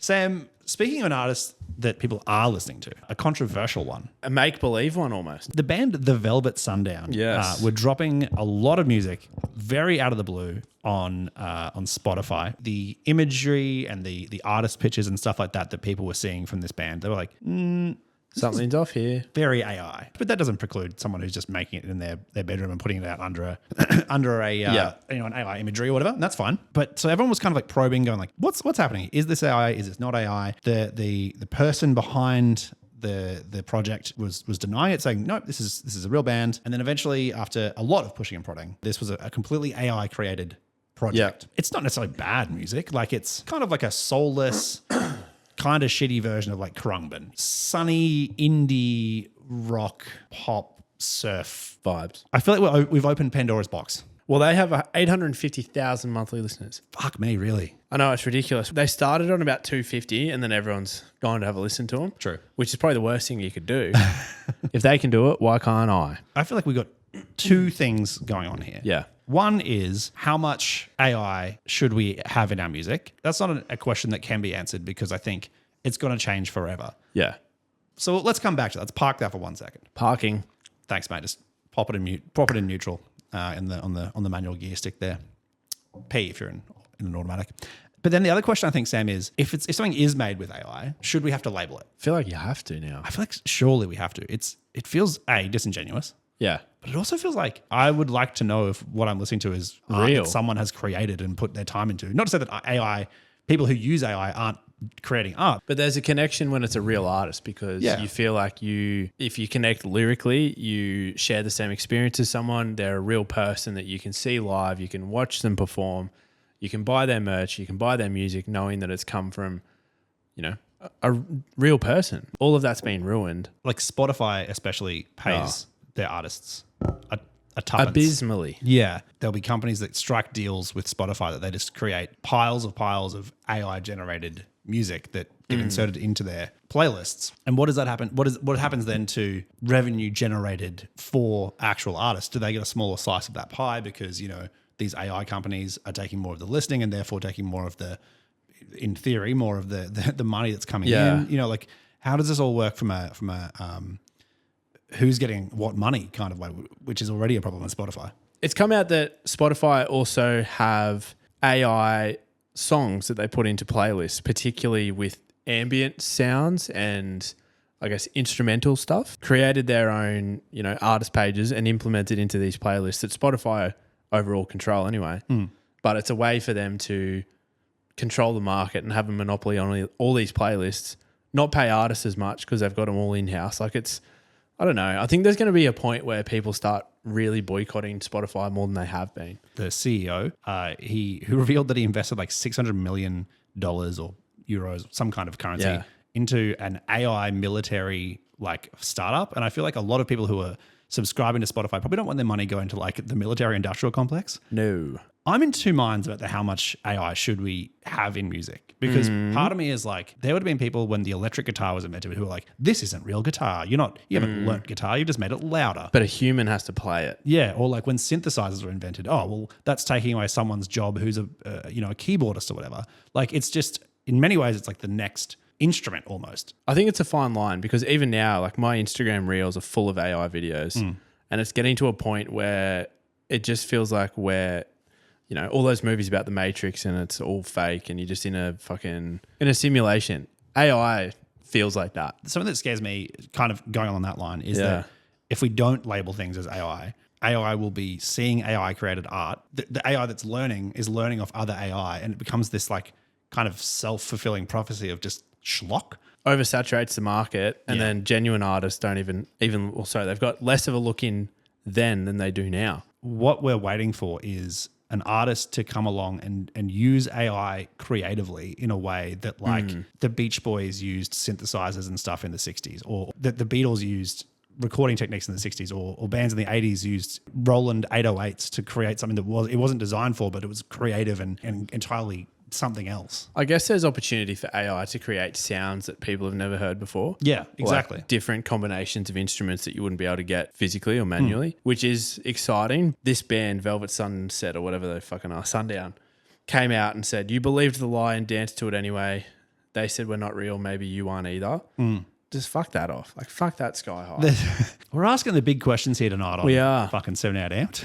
Sam, speaking of an artist that people are listening to, a controversial one. A make-believe one almost. The band The Velvet Sundown were dropping a lot of music very out of the blue on Spotify. The imagery and the artist pictures and stuff like that people were seeing from this band, they were like, something's off here. Very AI. But that doesn't preclude someone who's just making it in their bedroom and putting it out under a an AI imagery or whatever. And that's fine. But so everyone was kind of like probing, going like, what's happening? Is this AI? Is this not AI? The person behind the project was denying it, saying, nope, this is a real band. And then eventually, after a lot of pushing and prodding, this was a completely AI created project. Yeah. It's not necessarily bad music. Like, it's kind of like a soulless kind of shitty version of like Khruangbin. Sunny indie rock pop surf Vibes. I feel like we've opened Pandora's box. Well, they have 850,000 monthly listeners. Fuck me, really. I know, it's ridiculous. They started on about 250 and then everyone's gone to have a listen to them. True. Which is probably the worst thing you could do. If they can do it, why can't I? I feel like we've got two things going on here. Yeah. One is, how much AI should we have in our music? That's not a question that can be answered because I think it's going to change forever. Yeah. So let's come back to that. Let's park that for 1 second. Parking. Thanks, mate. Just pop it in mute. Pop it in neutral on the manual gear stick there. P if you're in an automatic. But then the other question I think, Sam, is if something is made with AI, should we have to label it? I feel like you have to now. I feel like surely we have to. It feels disingenuous. Yeah. But it also feels like I would like to know if what I'm listening to is art real. that someone has created and put their time into. Not to say that people who use AI aren't creating art. But there's a connection when it's a real artist because you feel like if you connect lyrically, you share the same experience as someone. They're a real person that you can see live. You can watch them perform. You can buy their merch. You can buy their music knowing that it's come from, a real person. All of that's been ruined. Like Spotify especially pays their artists a tuppence. Abysmally. Yeah. There'll be companies that strike deals with Spotify that they just create piles of AI generated music that get inserted into their playlists. And what does that happen? What happens then to revenue generated for actual artists? Do they get a smaller slice of that pie because, these AI companies are taking more of the listening and therefore taking more of in theory, more of the money that's coming in? Like, how does this all work from a who's getting what money kind of way, which is already a problem on Spotify? It's come out that Spotify also have AI songs that they put into playlists, particularly with ambient sounds and I guess instrumental stuff, created their own, artist pages and implemented into these playlists that Spotify overall control anyway. But it's a way for them to control the market and have a monopoly on all these playlists, not pay artists as much because they've got them all in-house. Like I don't know. I think there's going to be a point where people start really boycotting Spotify more than they have been. The CEO, who revealed that he invested like $600 million or euros, some kind of currency, into an AI military like startup. And I feel like a lot of people who are subscribing to Spotify probably don't want their money going to like the military industrial complex. No. I'm in two minds about how much AI should we have in music, because part of me is like, there would have been people when the electric guitar was invented who were like, this isn't real guitar. You haven't learnt guitar. You just made it louder. But a human has to play it. Yeah. Or like when synthesizers were invented, that's taking away someone's job who's a keyboardist or whatever. Like, it's just, in many ways, it's like the next instrument almost. I think it's a fine line because even now, like my Instagram reels are full of AI videos and it's getting to a point where it just feels like all those movies about the Matrix and it's all fake and you're just in a simulation. AI feels like that. Something that scares me kind of going on that line is that if we don't label things as AI will be seeing AI created art. The AI that's learning is learning off other AI, and it becomes this like kind of self-fulfilling prophecy of just schlock. Oversaturates the market, and then genuine artists don't even they've got less of a look in then than they do now. What we're waiting for is an artist to come along and use AI creatively in a way that like the Beach Boys used synthesizers and stuff in the 60s, or that the Beatles used recording techniques in the 60s, or bands in the 80s used Roland 808s to create something that wasn't designed for, but it was creative and entirely something else. I guess there's opportunity for AI to create sounds that people have never heard before. Yeah, exactly. Like different combinations of instruments that you wouldn't be able to get physically or manually, which is exciting. This band, Velvet Sunset or whatever they fucking are, Sundown, came out and said, you believed the lie and danced to it anyway. they said we're not real, maybe you aren't either. Just fuck that off. Like, fuck that Sky High. We're asking the big questions here tonight on We are. fucking 7 Out Amped.